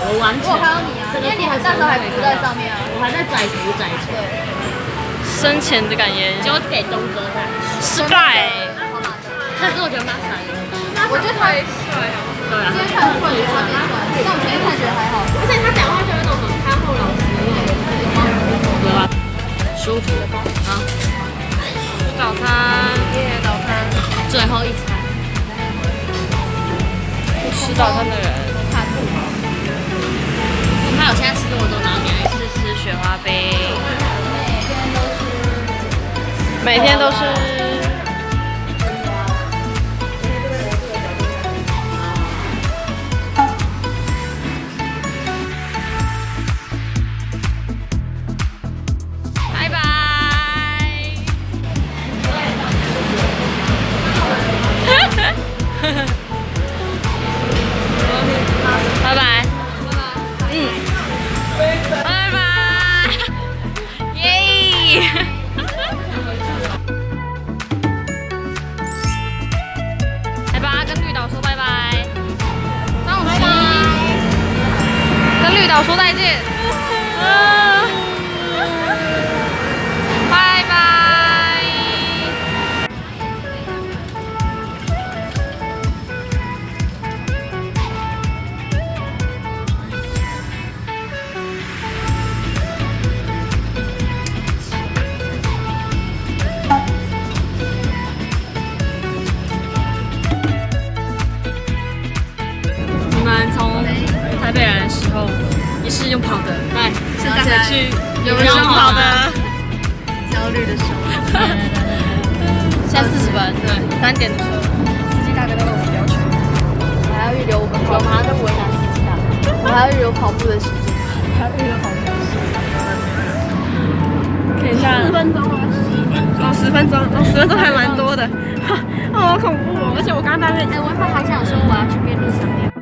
我完全。我看到你啊，因为你那时候还浮在上面啊。我还在载浮载沉。深潜的感觉，就给东哥看。Sky。可是我觉得他帅。我觉得他帅啊。对啊。今天看会有差别帅，但我前天看觉得还好。而且他讲话就有那种很憨厚老实那种。有啊。舒服。好。早餐，耶，早餐，最后一餐。不吃早餐的人。还有现在吃这么多，然后你还是吃雪花冰，每天都吃。拜拜。拜拜。拜拜，耶！来吧，跟绿岛说拜拜。张永熙，跟绿岛说再见。拜拜。台北来的时候也是用跑的，对，现在回去有没有用跑的？焦虑的时候，现在40分，对，3点的车，司机大哥都为我们要求，我还要预留我们跑，我们还在为难司机大哥，我还要预留跑步的时间，还要预留跑步的时间。可以下10分钟吗？10分钟，哦，10分钟还蛮多的，哦，好恐怖哦！而且我刚刚在那边，我好想说我要去便利商店。